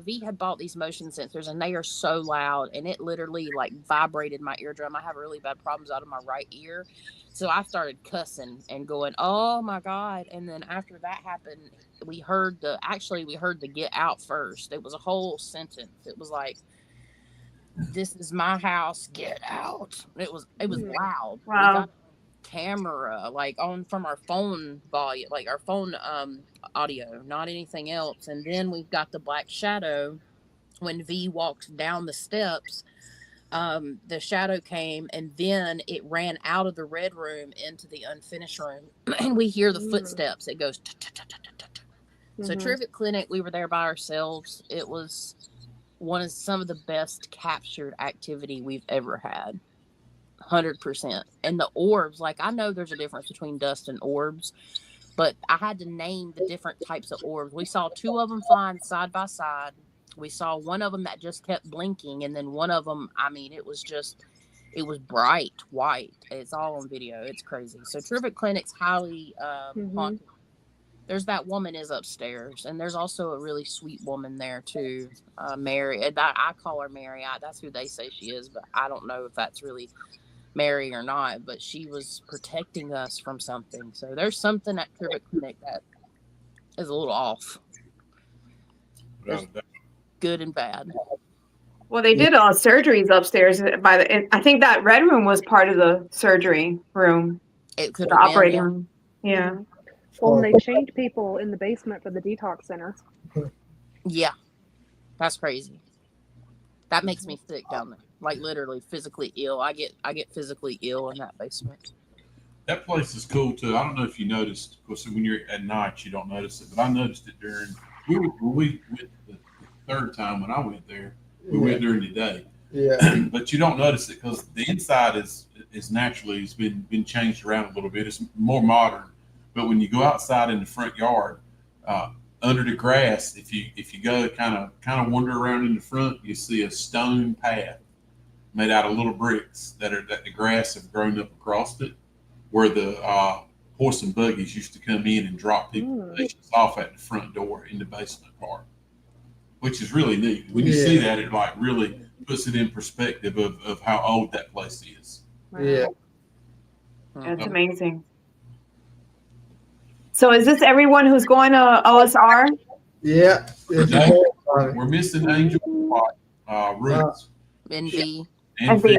V had bought these motion sensors, and they are so loud, and it literally like vibrated my eardrum. I have really bad problems out of my right ear, so I started cussing and going, "Oh my God!" And then after that happened, we heard the "get out" first. It was a whole sentence. It was like, "This is my house, get out." It was loud. Wow. We got camera like on from our phone volume, like our phone audio, not anything else. And then we've got the black shadow. When V walked down the steps, the shadow came, and then it ran out of the red room into the unfinished room, and we hear the footsteps. It goes so Trivet Clinic, we were there by ourselves. It was some of the best captured activity we've ever had. 100%. And the orbs, like, I know there's a difference between dust and orbs, but I had to name the different types of orbs. We saw 2 of them flying side by side. We saw one of them that just kept blinking, and then one of them, I mean, it was bright white. It's all on video. It's crazy. So Trivet Clinic's highly haunted. There's that woman is upstairs, and there's also a really sweet woman there too, Mary. I call her Mary. That's who they say she is, but I don't know if that's really Mary or not. But she was protecting us from something. So there's something at Trivet Clinic that is a little off. There's good and bad. Well, they did all surgeries upstairs. I think that red room was part of the surgery room. It could the have operating been, room. Yeah. Well, they chained people in the basement for the detox center. Yeah, that's crazy. That makes me sick down there. Like literally physically ill. I get physically ill in that basement. That place is cool too. I don't know if you noticed. Of course, when you're at night, you don't notice it, but I noticed it during. We went the third time when I went there. We went during the day. Yeah. But you don't notice it because the inside is naturally has been changed around a little bit. It's more modern. But when you go outside in the front yard, under the grass, if you go kind of wander around in the front, you see a stone path made out of little bricks that the grass have grown up across it, where the horse and buggies used to come in and drop people off at the front door in the basement part, which is really neat. When you see that, it like really puts it in perspective of how old that place is. Yeah. It's amazing. So is this everyone who's going to OSR? Yeah. We're missing Angel, Roots, and V. And V.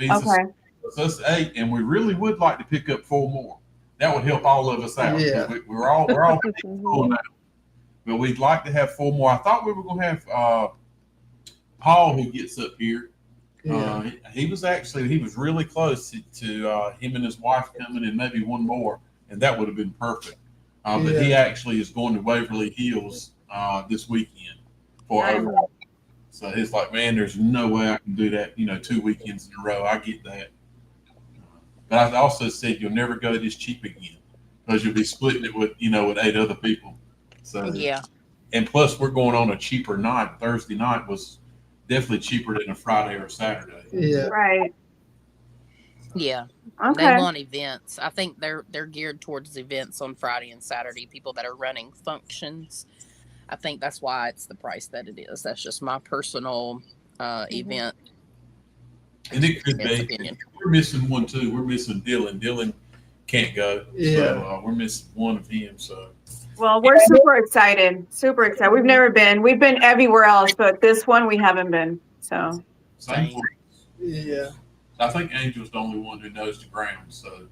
Okay. So that's 8, and we really would like to pick up 4 more. That would help all of us out. Yeah. We're all full now, but we'd like to have 4 more. I thought we were going to have Paul, who gets up here. Yeah. He was really close to him and his wife coming, and maybe 1 more, and that would have been perfect. But he actually is going to Waverly Hills this weekend for overtime. So he's like, man, there's no way I can do that, 2 weekends in a row. I get that. But I also said you'll never go this cheap again because you'll be splitting it with 8 other people. So yeah. And plus we're going on a cheaper night. Thursday night was definitely cheaper than a Friday or Saturday. Yeah. Right. Yeah. Okay. They want events. I think they're geared towards events on Friday and Saturday. People that are running functions. I think that's why it's the price that it is. That's just my personal event. And it could be. Opinion. We're missing one too. We're missing Dylan. Dylan can't go. Yeah. So we're missing one of him. So. Well, we're super excited. Super excited. We've never been. We've been everywhere else, but this one we haven't been. So. Same. Yeah. I think Angel's the only one who knows the ground, so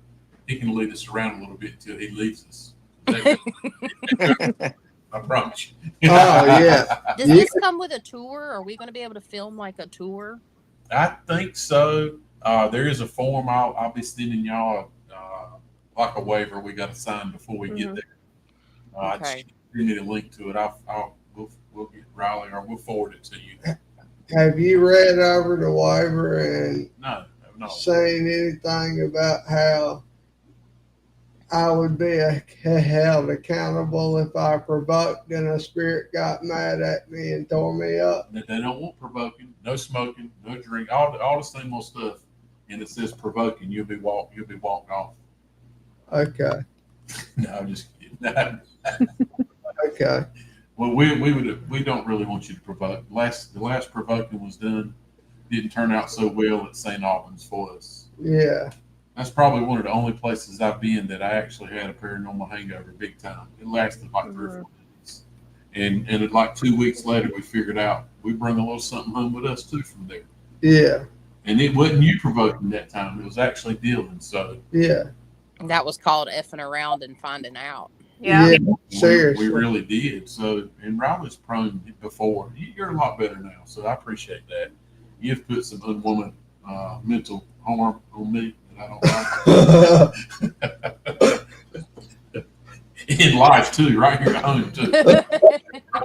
he can lead us around a little bit until he leaves us. I promise you. Oh, yeah. Does this come with a tour? Are we going to be able to film like a tour? I think so. There is a form I'll be sending y'all like a waiver we got to sign before we get there. Okay. You need a link to it. We'll get Riley or we'll forward it to you. Have you read over the waiver and No. saying anything about how I would be held accountable if I provoked and a spirit got mad at me and tore me up? They don't want provoking, no smoking, no drink, all the same old stuff. And it says provoking, you'll be walked off. Okay. No, I'm just kidding. Okay. Well, we don't really want you to provoke. The last provoking was done, didn't turn out so well at St. Albans for us. Yeah. That's probably one of the only places I've been that I actually had a paranormal hangover big time. It lasted like 3 or 4 days. And like 2 weeks later, we figured out we bring a little something home with us too from there. Yeah. And it wasn't you provoking that time. It was actually Dylan. So yeah. That was called effing around and finding out. Yeah. Seriously. We really did. So, and Riley's prone before. You're a lot better now. So I appreciate that. You've put some unwanted mental harm on me that I don't like. In life too, right here at home too.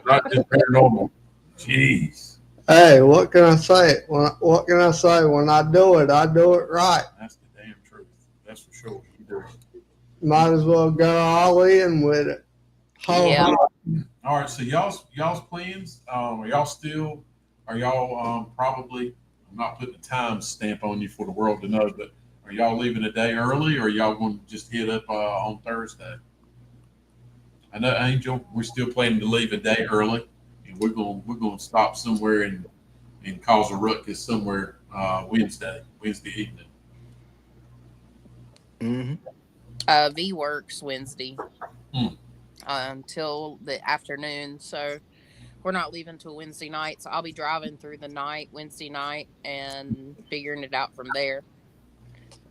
Not just paranormal. Jeez. Hey, what can I say? What can I say? When I do it right. That's the damn truth. That's for sure. You do it. Might as well go all in with it. Yeah. All right. So y'all's plans? Are y'all probably? I'm not putting a time stamp on you for the world to know, but are y'all leaving a day early, or are y'all going to just hit up on Thursday? I know Angel, we're still planning to leave a day early, and we're going to stop somewhere and cause a ruckus somewhere Wednesday evening. Mm-hmm. V works Wednesday until the afternoon, so we're not leaving till Wednesday night. So I'll be driving through the night Wednesday night and figuring it out from there.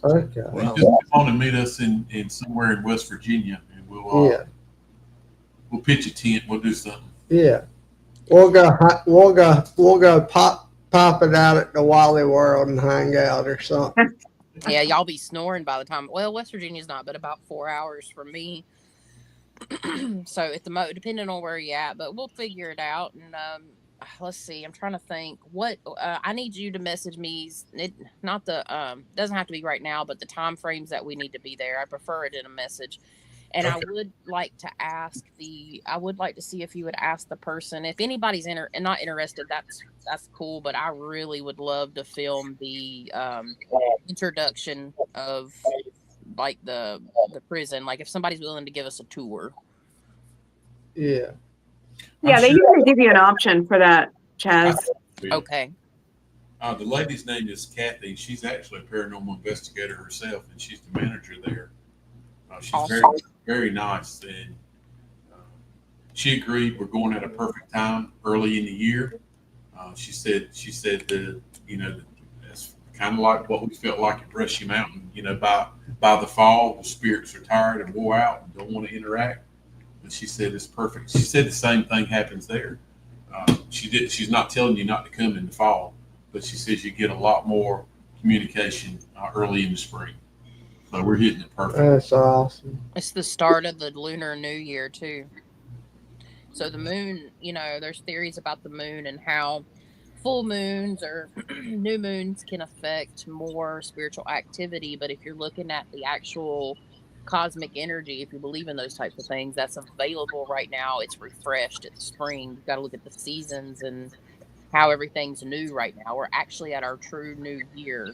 Okay. Well, just come on and meet us in somewhere in West Virginia, and we'll pitch a tent. We'll do something. Yeah. We'll go pop it out at the Wally World and hang out or something. Yeah, y'all be snoring by the time. Well, West Virginia's not, but about 4 hours from me. So at the depending on where you're at, but we'll figure it out. And let's see. I'm trying to think. What I need you to message me. Doesn't have to be right now, but the time frames that we need to be there. I prefer it in a message. And Okay. I would like to see if you would ask the person if anybody's not interested. That's cool, but I really would love to film the introduction of like the prison. Like if somebody's willing to give us a tour. Yeah. Yeah, I'm they sure usually give you an option for that, Chaz. Okay. The lady's name is Kathy. She's actually a paranormal investigator herself, and she's the manager there. She's Awesome. very, very nice, and she agreed we're going at a perfect time early in the year. She said that that's kind of like what we felt like at Brushy Mountain. By the fall, the spirits are tired and wore out and don't want to interact. And she said it's perfect. She said the same thing happens there. She's not telling you not to come in the fall, but she says you get a lot more communication early in the spring. So we're hitting it perfect. That's awesome. It's the start of the Lunar New Year too. So the moon, there's theories about the moon and how full moons or new moons can affect more spiritual activity. But if you're looking at the actual cosmic energy, if you believe in those types of things, that's available right now. It's refreshed. It's spring. You've got to look at the seasons and how everything's new right now. We're actually at our true new year,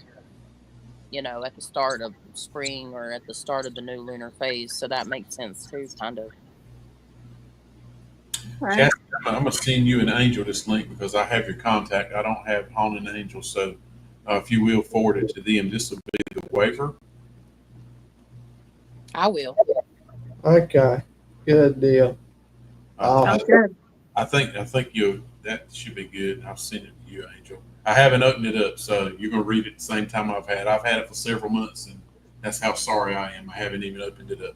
at the start of spring or at the start of the new lunar phase. So that makes sense too, kind of. Right. Kathy, I'm going to send you an angel this link because I have your contact. I don't have Haunted Angel, so if you will forward it to them, this will be the waiver. I will. Okay. Good deal. Sounds good. I think that should be good. I've sent it to you, Angel. I haven't opened it up, so you're going to read it at the same time I've had. I've had it for several months, and that's how sorry I am. I haven't even opened it up.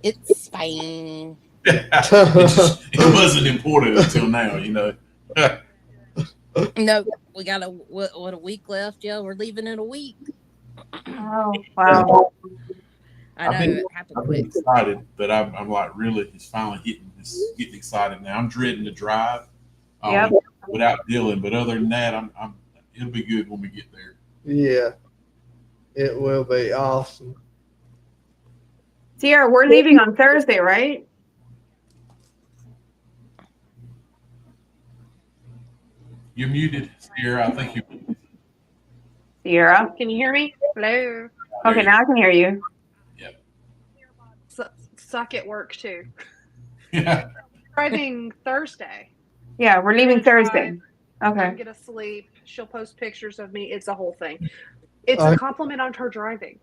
It's fine. It wasn't important until now, No, we got a week left. Yeah, we're leaving in a week. Oh, wow. I know it happened I've been quick. excited, but I'm like really, it's finally getting excited now. I'm dreading the drive Yep. without Dylan, but other than that, it'll be good when we get there. Yeah. It will be awesome. Sierra, we're leaving on Thursday, right? You're muted, Sierra. I think you're muted. Sierra. Can you hear me? Hello. Okay, now I can hear you. Suck at work too. Yeah. Driving Thursday. Yeah, we're leaving Thursday. Okay. I'm gonna sleep. She'll post pictures of me. It's a whole thing. It's a compliment on her driving.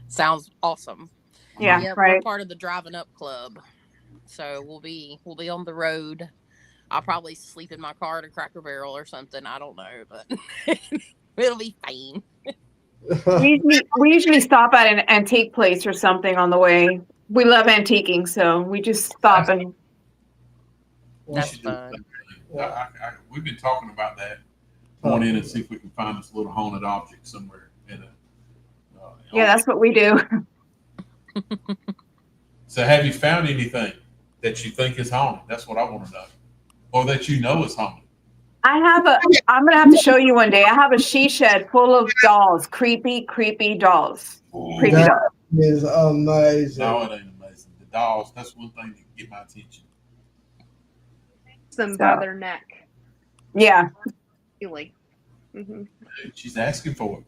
Sounds awesome. Yeah, We're right. part of the driving up club, so we'll be on the road. I'll probably sleep in my car at a Cracker Barrel or something. I don't know, but it'll be fine. We usually stop at an antique place or something on the way. We love antiquing, so we just stop and. That's fun. We've been talking about that. Going in and see if we can find this little haunted object somewhere. Yeah, that's what we do. So, have you found anything that you think is haunted? That's what I want to know, or that you know is haunted. I'm gonna have to show you one day. I have a she shed full of dolls, creepy dolls. Creepy That dolls. is amazing. No, it ain't amazing. The dolls, that's one thing that can get my attention. Them by their neck. Yeah. Really. Mm-hmm. She's asking for it.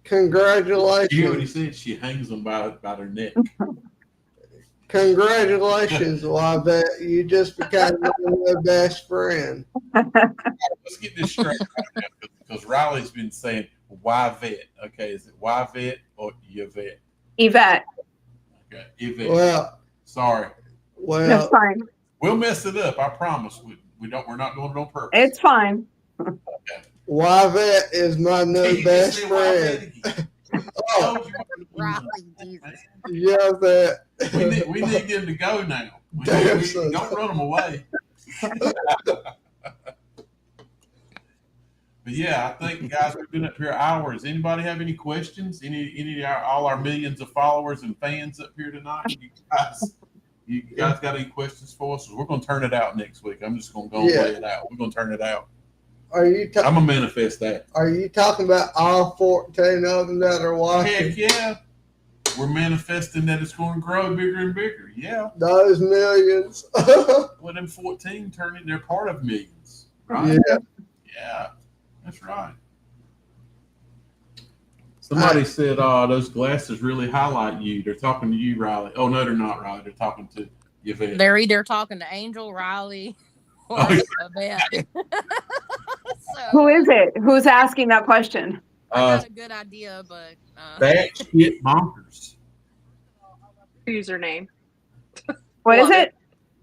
Congratulations. You hear what he said? She hangs them by their neck. Congratulations, Wybet. You just became my best friend. Let's get this straight right now, because Riley's been saying Yvette. Okay, is it Yvette or Yvette? Yvette. Okay, Yvette. Well, sorry. That's fine. We'll mess it up. I promise. We're not doing it on purpose. It's fine. Okay. Yvette is my new best friend. Oh, Riley, Jesus. Yeah, that. we need them to go now. We don't run them away. But yeah, I think, guys, we've been up here hours. Anybody have any questions? Any of all our millions of followers and fans up here tonight? You guys got any questions for us? We're going to turn it out next week. I'm just going to go and lay it out. We're going to turn it out. Are you? I'm gonna manifest that. Are you talking about all 14 of them that are watching? Heck yeah! we're manifesting that it's going to grow bigger and bigger. Yeah. Those millions. Well, them 14 turning, they're part of millions, right? Yeah. Yeah, that's right. Somebody said, those glasses really highlight you. They're talking to you, Riley. Oh, no, they're not, Riley. They're talking to Yvette. They're either talking to Angel, Riley, or Yvette. Who is it? Who's asking that question? I got a good idea, but That shit bonkers. Username. What is it?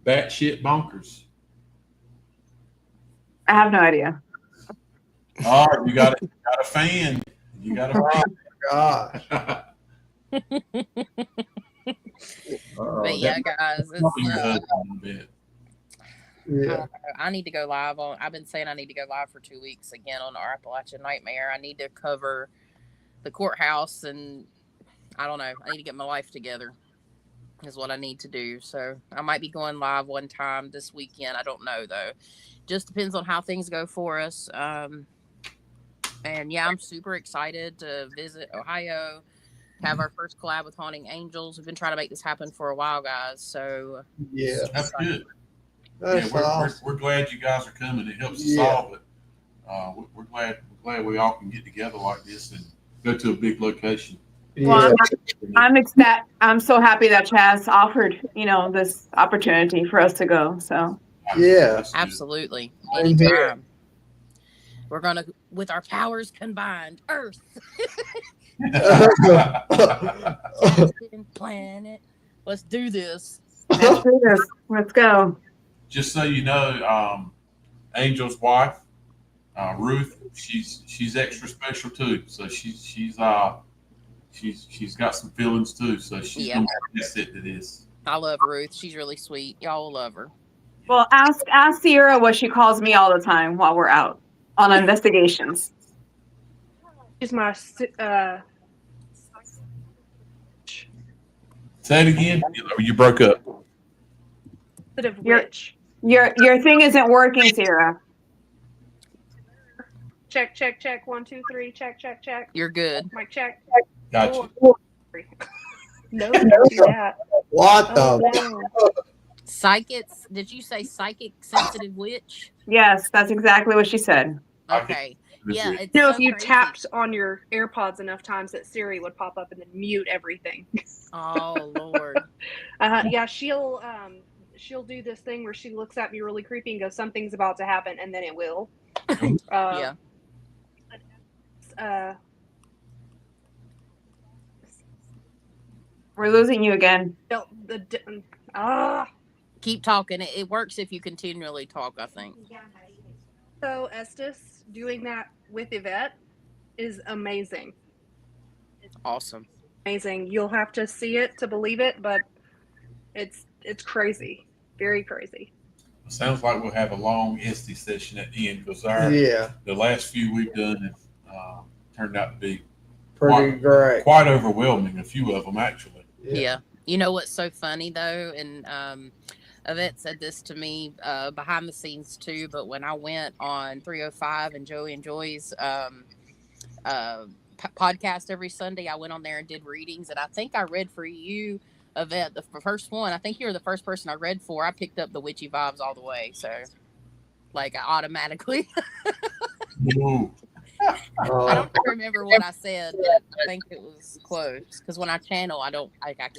That shit bonkers. I have no idea. Oh, you got a fan. You got a fan. Gosh. but yeah, guys, it's, Yeah. I need to go live on. I've been saying I need to go live for 2 weeks again on our Appalachian Nightmare. I need to cover the courthouse, and I don't know. I need to get my life together. Is what I need to do. So I might be going live one time this weekend. I don't know though. Just depends on how things go for us. And yeah, I'm super excited to visit Ohio, have our first collab with Haunting Angels. We've been trying to make this happen for a while, guys. So Yeah. That's good. That's awesome. We're glad you guys are coming. It helps us Yeah. solve it. We're glad we all can get together like this and go to a big location. Well, Yeah. I'm so happy that Chaz offered, this opportunity for us to go. So Yeah. absolutely, I'm here. anytime. We're gonna, with our powers combined, Earth, planet. Let's do this. let's do this. Let's go. Just so you know, Angel's wife, Ruth, she's extra special too. So she's got some feelings too. So she's gonna be a asset to this. I love Ruth. She's really sweet. Y'all will love her. Well, ask Sierra what she calls me all the time while we're out on investigations. She's my Say it again. You broke up. sensitive You're- witch. Your thing isn't working, Sierra. Check, check, check. 1, 2, 3. Check, check, check. You're good. Mic check. Gotcha. No, don't do that. What Oh, the? no. Psychics. Did you say psychic sensitive witch? Yes, that's exactly what she said. Okay. Yeah. It's You know, so if you crazy. tapped on your AirPods enough times, that Siri would pop up and then mute everything. Oh Lord. Yeah, she'll do this thing where she looks at me really creepy and goes, "Something's about to happen," and then it will. Yeah. We're losing you again. Keep talking. It works if you continually talk, I think. So Estes doing that with Yvette is amazing. Awesome. Amazing. You'll have to see it to believe it, but it's crazy. Very crazy. Sounds like we'll have a long Esty session at the end because the last few we've done have turned out to be Pretty great. quite overwhelming. A few of them actually. Yeah. You know what's so funny though, and Yvette said this to me behind the scenes too, but when I went on 305 and Joey and Joy's podcast every Sunday, I went on there and did readings, and I think I read for you, Yvette, the first one. I think you were the first person I read for. I picked up the witchy vibes all the way, so like I automatically. I don't remember what I said, but I think it was close. Because when I channel, I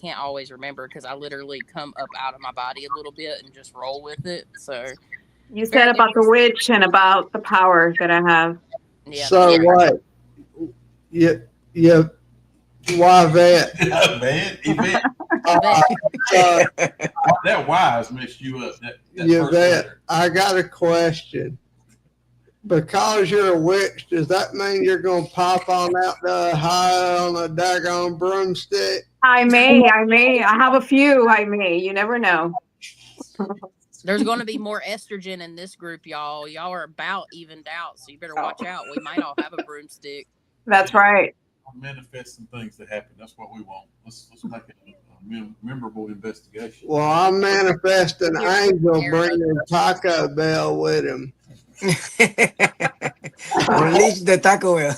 can't always remember because I literally come up out of my body a little bit and just roll with it. So You said about the witch and about the power that I have. yeah. So what? Why that? Yvette, that wise messed you up. That first Yvette, letter. I got a question. Because you're a witch, does that mean you're gonna pop on out the high on a daggone broomstick? I may. I have a few. I may. You never know. There's going to be more estrogen in this group, y'all. Y'all are about evened out, so you better watch out. We might all have a broomstick. That's right. I'll manifest some things to happen. That's what we want. Let's make it a memorable investigation. Well, I'm manifesting Angel bringing Taco Bell with him. Release the Taco Bell.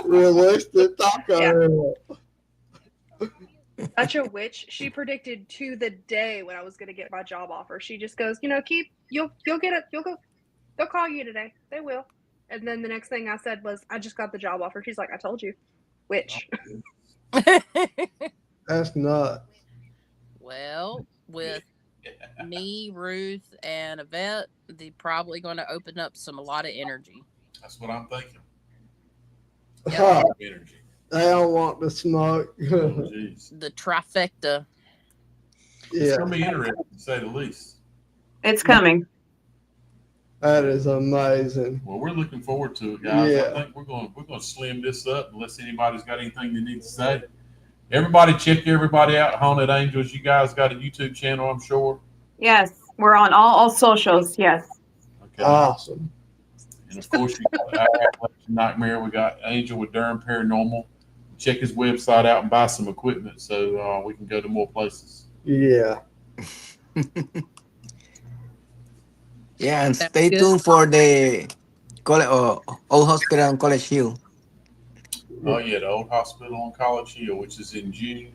Release the Taco Bell. Such a witch. She predicted to the day when I was going to get my job offer. She just goes, you'll get it. They'll call you today. They will. And then the next thing I said was, I just got the job offer. She's like, I told you. Witch. That's nuts. Well, with me, Ruth, and Yvette, they're probably going to open up a lot of energy. That's what I'm thinking. Yep. Energy. They don't want the smoke. Oh, jeez. The trifecta. It's Yeah, gonna be interesting to say the least. It's coming. that is amazing. Well, we're looking forward to it, guys. Yeah. I think we're gonna slim this up unless anybody's got anything they need to say. Everybody, check everybody out. Haunted Angels. You guys got a YouTube channel, I'm sure. Yes, we're on all socials. Yes. Okay. Awesome. And of course, you got our Appalachian Nightmare. We got Angel with Durham Paranormal. Check his website out and buy some equipment so we can go to more places. Yeah. Yeah, and That's stay good. tuned for the Old Hospital on College Hill. Oh yeah, the old hospital on College Hill, which is in June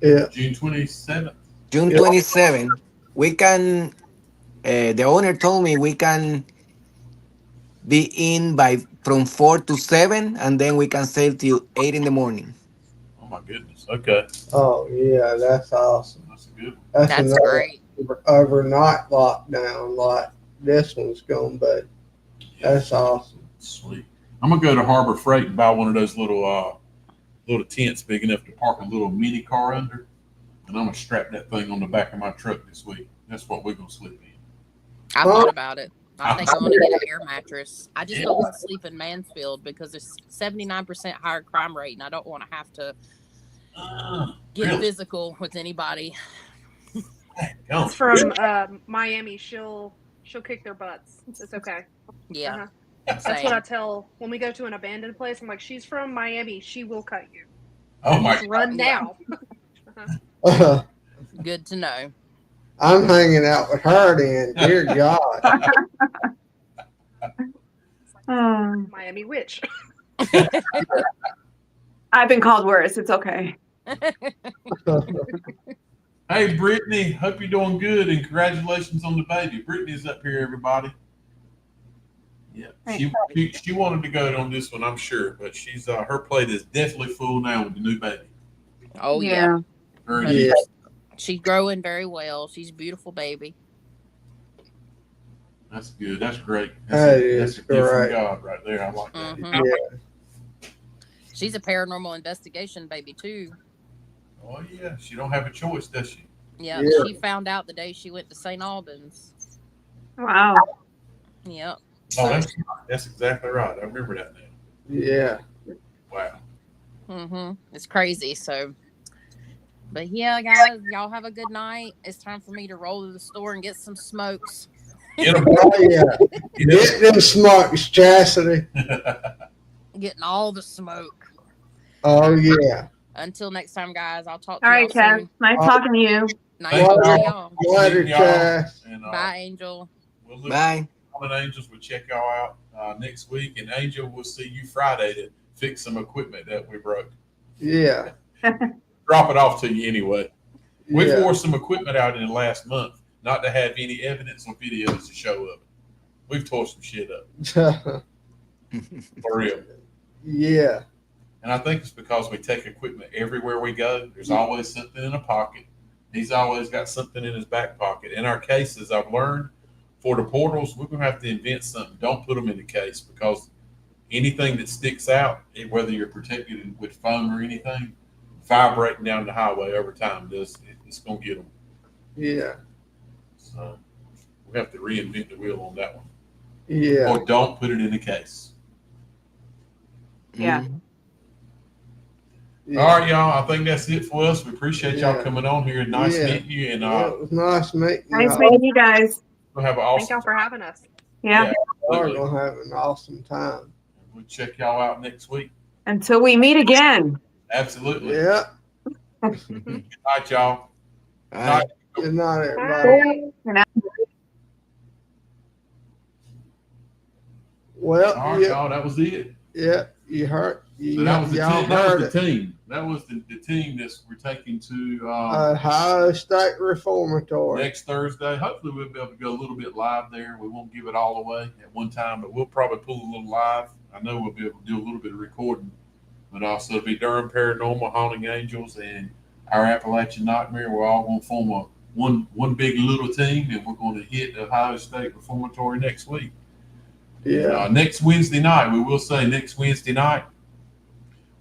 Yeah. 27th. June Yeah. 27. We can, the owner told me we can be in from 4 to 7, and then we can sail till 8 in the morning. Oh my goodness. Okay, Oh, yeah. That's awesome. that's a good one. That's That's another great. overnight lockdown like this one's going, but that's awesome. Sweet. I'm gonna go to Harbor Freight and buy one of those little tents big enough to park a little mini car under, and I'm gonna strap that thing on the back of my truck this week. That's what we're gonna sleep in. I thought about it. I think I'm going to get an air mattress. I just don't want to sleep in Mansfield because it's 79% higher crime rate, and I don't want to have to get Really? physical with anybody. Go. It's from Miami. She'll kick their butts. It's okay. Yeah. Uh-huh. That's what I tell when we go to an abandoned place. I'm like, she's from Miami. She will cut you. Oh my! Just run now. Good to know. I'm hanging out with her then. Dear God. Miami witch. I've been called worse. It's okay. Hey, Brittany, hope you're doing good, and congratulations on the baby. Brittany's up here, everybody. Yeah, she wanted to go on this one, I'm sure, but she's her plate is definitely full now with the new baby. Oh yeah. Her and Yeah. you. She's growing very well. She's a beautiful baby. That's good. That's great. That That's is a gift from great. God right there. I like that. Mhm. Yeah. She's a paranormal investigation baby too. Oh yeah, she don't have a choice, does she? Yeah, Yeah. she found out the day she went to St. Albans. Wow. Yep. Oh, that's exactly right. I remember that now. Yeah. Wow. It's crazy. So, but yeah, guys, y'all have a good night. It's time for me to roll to the store and get some smokes. Get 'em. Oh, yeah. Get them smokes, Chastity. Getting all the smoke. Oh, yeah. Until next time, guys, I'll talk to All y'all right, Chaz. soon. Nice talking to you. Nice Thank talking to y'all. y'all. Later, Y'all. Chas. And, Bye, Angel. We'll look Bye. Common Angels. We'll check y'all out next week. And Angel, we'll see you Friday to fix some equipment that we broke. Yeah. Drop it off to you anyway. We Yeah. wore some equipment out in the last month, not to have any evidence or videos to show of it. We've tore some shit up. For real. Yeah. And I think it's because we take equipment everywhere we go. There's always something in a pocket. He's always got something in his back pocket. In our cases, I've learned for the portals, we're going to have to invent something. Don't put them in the case because anything that sticks out, whether you're protected with foam or anything, vibrating down the highway over time, it's going to get them. Yeah. So we have to reinvent the wheel on that one. Yeah. Or don't put it in the case. Yeah. Mhm. Yeah. All right, y'all. I think that's it for us. We appreciate y'all Yeah. coming on here. Nice Yeah. meeting you. And Yeah, it was nice meeting you. Nice meeting you guys. we'll have an Thank awesome y'all for having us. Yeah. We're Absolutely. going to have an awesome time. We'll check y'all out next week. Until we meet again. Absolutely. Yeah. Good night, y'all. Bye. Night. Good night, everybody. Well, All right, yeah. y'all. That was it. Yeah. You heard? So that was the y'all team. That heard was the team. That was the team that we're taking to Ohio State Reformatory. next Thursday. Hopefully, we'll be able to go a little bit live there. We won't give it all away at one time, but we'll probably pull a little live. I know we'll be able to do a little bit of recording, but also it'll be Durham Paranormal, Haunting Angels, and our Appalachian Nightmare. We're all going to form a one big little team, and we're going to hit Ohio State Reformatory next week. Yeah. Next Wednesday night, we will say next Wednesday night,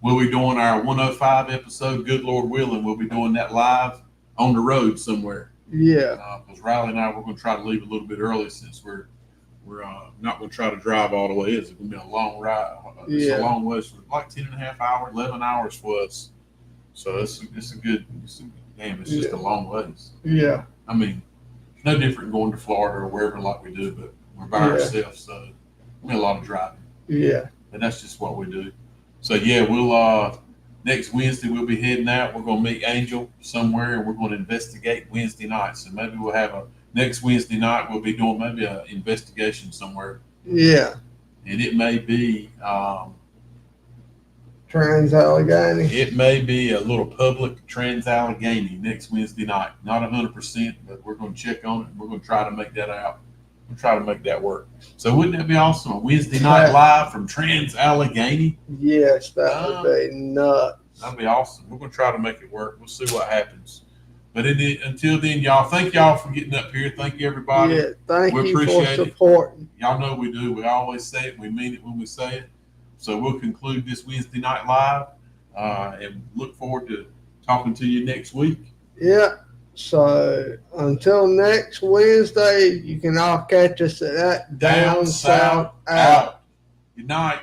we'll be doing our 105 episode, good Lord willing. We'll be doing that live on the road somewhere. Yeah. Because Riley and I, we're going to try to leave a little bit early since we're not going to try to drive all the way. It's going to be a long ride. It's a long way. It's like 10 and a half hours, 11 hours for us. So it's just a long ways. Yeah. I mean, it's no different going to Florida or wherever like we do, but we're by ourselves, so we have a lot of driving. Yeah. And that's just what we do. So yeah, we'll next Wednesday we'll be heading out. We're gonna meet Angel somewhere and we're gonna investigate Wednesday night. So maybe we'll have next Wednesday night we'll be doing maybe an investigation somewhere. Yeah. And it may be Trans-Allegheny. it may be a little public Trans-Allegheny next Wednesday night. Not 100%, but we're gonna check on it and we're gonna try to make that out. We'll try to make that work. So wouldn't that be awesome? A Wednesday night live from Trans-Allegheny? Yes, that would be nuts. That'd be awesome. We're going to try to make it work. We'll see what happens. But until then, y'all, thank y'all for getting up here. Thank you, everybody. Yeah, thank We you for appreciate it. supporting. Y'all know we do. We always say it. We mean it when we say it. So we'll conclude this Wednesday night live and look forward to talking to you next week. Yeah. So until next Wednesday, you can all catch us at that Down, south, out. Good night.